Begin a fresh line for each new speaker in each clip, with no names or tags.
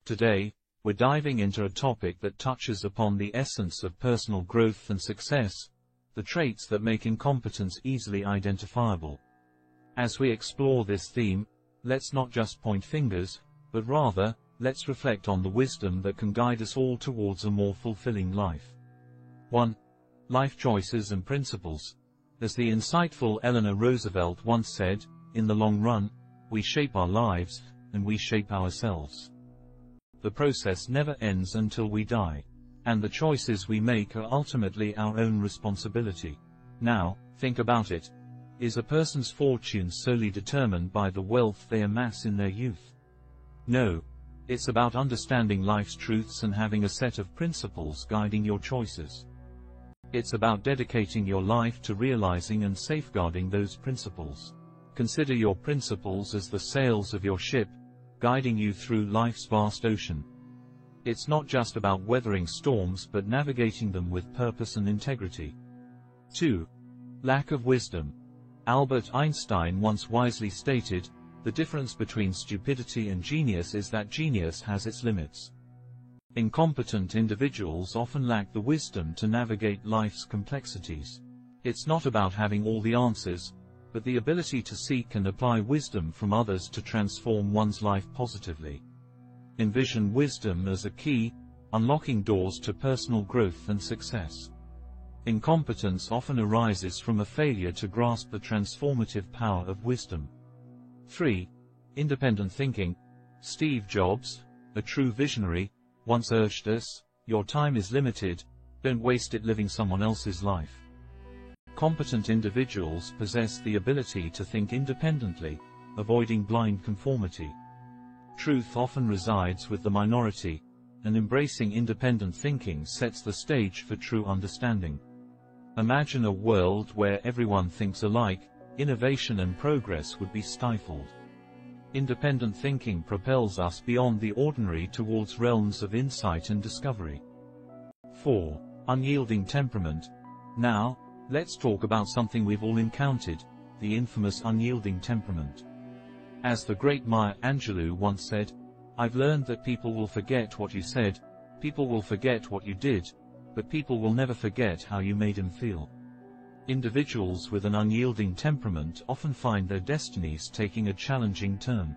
Today, we're diving into a topic that touches upon the essence of personal growth and success, the traits that make incompetence easily identifiable. As we explore this theme, let's not just point fingers, but rather, let's reflect on the wisdom that can guide us all towards a more fulfilling life. 1. Life choices and principles. As the insightful Eleanor Roosevelt once said, in the long run, we shape our lives, and we shape ourselves. The process never ends until we die, and the choices we make are ultimately our own responsibility. Now, think about it. Is a person's fortune solely determined by the wealth they amass in their youth? No. It's about understanding life's truths and having a set of principles guiding your choices. It's about dedicating your life to realizing and safeguarding those principles. Consider your principles as the sails of your ship, guiding you through life's vast ocean. It's not just about weathering storms but navigating them with purpose and integrity. 2. Lack of wisdom. Albert Einstein once wisely stated, "The difference between stupidity and genius is that genius has its limits." Incompetent individuals often lack the wisdom to navigate life's complexities. It's not about having all the answers, but the ability to seek and apply wisdom from others to transform one's life positively. Envision wisdom as a key, unlocking doors to personal growth and success. Incompetence often arises from a failure to grasp the transformative power of wisdom. 3. Independent thinking. Steve Jobs, a true visionary, once urged us, "Your time is limited, don't waste it living someone else's life." Competent individuals possess the ability to think independently, avoiding blind conformity. Truth often resides with the minority, and embracing independent thinking sets the stage for true understanding. Imagine a world where everyone thinks alike, innovation and progress would be stifled. Independent thinking propels us beyond the ordinary towards realms of insight and discovery. 4. Unyielding temperament. Now, let's talk about something we've all encountered, the infamous unyielding temperament. As the great Maya Angelou once said, "I've learned that people will forget what you said, people will forget what you did, but people will never forget how you made them feel." Individuals with an unyielding temperament often find their destinies taking a challenging turn.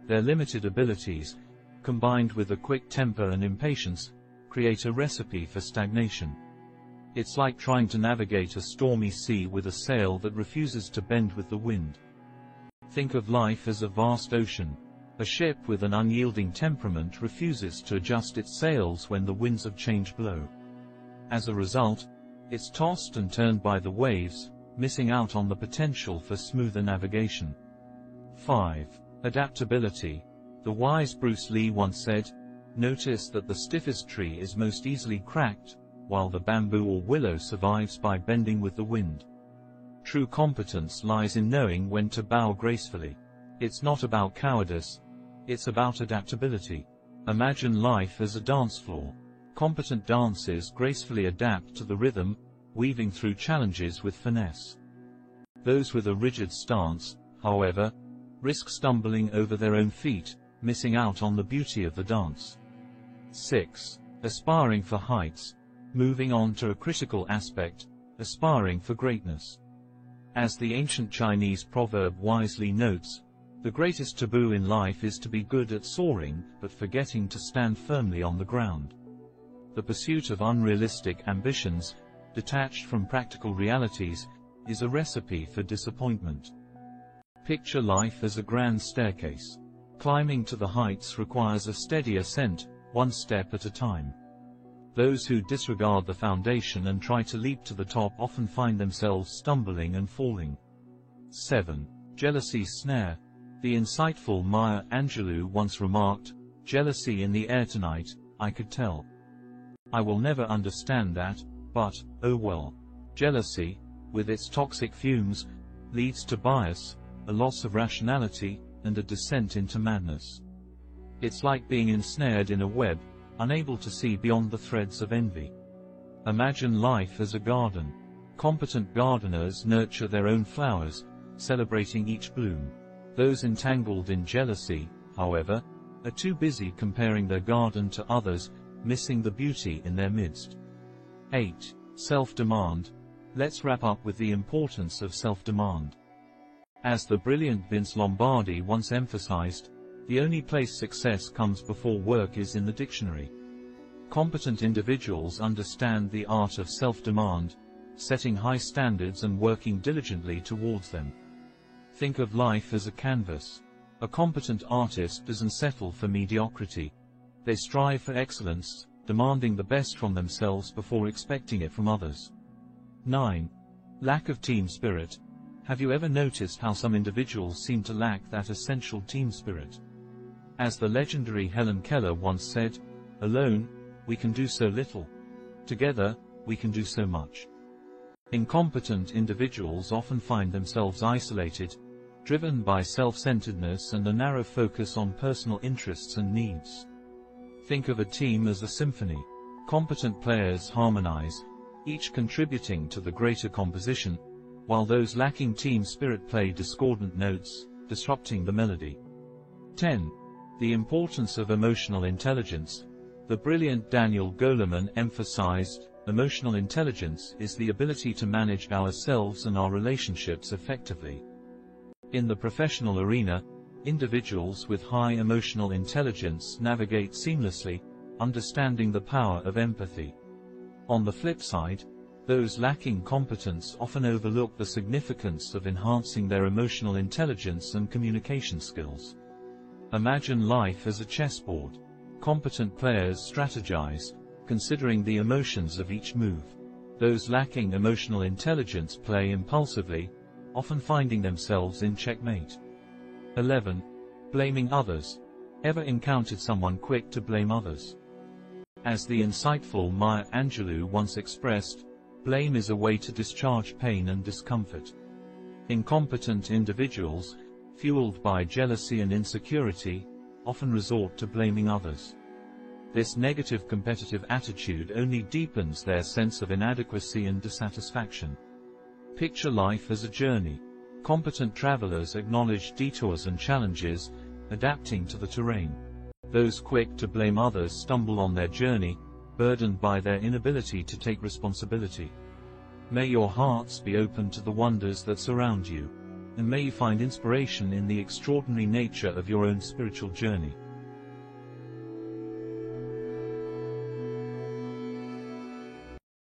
Their limited abilities, combined with a quick temper and impatience, create a recipe for stagnation. It's like trying to navigate a stormy sea with a sail that refuses to bend with the wind. Think of life as a vast ocean. A ship with an unyielding temperament refuses to adjust its sails when the winds of change blow. As a result, it's tossed and turned by the waves, missing out on the potential for smoother navigation. 5. Adaptability. The wise Bruce Lee once said, "Notice that the stiffest tree is most easily cracked, while the bamboo or willow survives by bending with the wind." True competence lies in knowing when to bow gracefully. It's not about cowardice, it's about adaptability. Imagine life as a dance floor. Competent dancers gracefully adapt to the rhythm, weaving through challenges with finesse. Those with a rigid stance, however, risk stumbling over their own feet, missing out on the beauty of the dance. 6. Aspiring for heights. Moving on to a critical aspect, aspiring for greatness. As the ancient Chinese proverb wisely notes, the greatest taboo in life is to be good at soaring, but forgetting to stand firmly on the ground. The pursuit of unrealistic ambitions, detached from practical realities, is a recipe for disappointment. Picture life as a grand staircase. Climbing to the heights requires a steady ascent, one step at a time. Those who disregard the foundation and try to leap to the top often find themselves stumbling and falling. 7. Jealousy's snare. The insightful Maya Angelou once remarked, "Jealousy in the air tonight, I could tell. I will never understand that, but, oh well." Jealousy, with its toxic fumes, leads to bias, a loss of rationality, and a descent into madness. It's like being ensnared in a web, unable to see beyond the threads of envy. Imagine life as a garden. Competent gardeners nurture their own flowers, celebrating each bloom. Those entangled in jealousy, however, are too busy comparing their garden to others, missing the beauty in their midst. 8. Self-demand. Let's wrap up with the importance of self-demand. As the brilliant Vince Lombardi once emphasized, the only place success comes before work is in the dictionary. Competent individuals understand the art of self-demand, setting high standards and working diligently towards them. Think of life as a canvas. A competent artist doesn't settle for mediocrity. They strive for excellence, demanding the best from themselves before expecting it from others. 9. Lack of team spirit. Have you ever noticed how some individuals seem to lack that essential team spirit? As the legendary Helen Keller once said, "Alone, we can do so little. Together, we can do so much." Incompetent individuals often find themselves isolated, driven by self-centeredness and a narrow focus on personal interests and needs. Think of a team as a symphony. Competent players harmonize, each contributing to the greater composition, while those lacking team spirit play discordant notes, disrupting the melody. 10. The importance of emotional intelligence. The brilliant Daniel Goleman emphasized, emotional intelligence is the ability to manage ourselves and our relationships effectively. In the professional arena, individuals with high emotional intelligence navigate seamlessly, understanding the power of empathy. On the flip side, those lacking competence often overlook the significance of enhancing their emotional intelligence and communication skills. Imagine life as a chessboard. Competent players strategize, considering the emotions of each move. Those lacking emotional intelligence play impulsively, often finding themselves in checkmate. 11. Blaming others. Ever encountered someone quick to blame others? As the insightful Maya Angelou once expressed, blame is a way to discharge pain and discomfort. Incompetent individuals, fueled by jealousy and insecurity, often resort to blaming others. This negative competitive attitude only deepens their sense of inadequacy and dissatisfaction. Picture life as a journey. Competent travelers acknowledge detours and challenges, adapting to the terrain. Those quick to blame others stumble on their journey, burdened by their inability to take responsibility. May your hearts be open to the wonders that surround you, and may you find inspiration in the extraordinary nature of your own spiritual journey.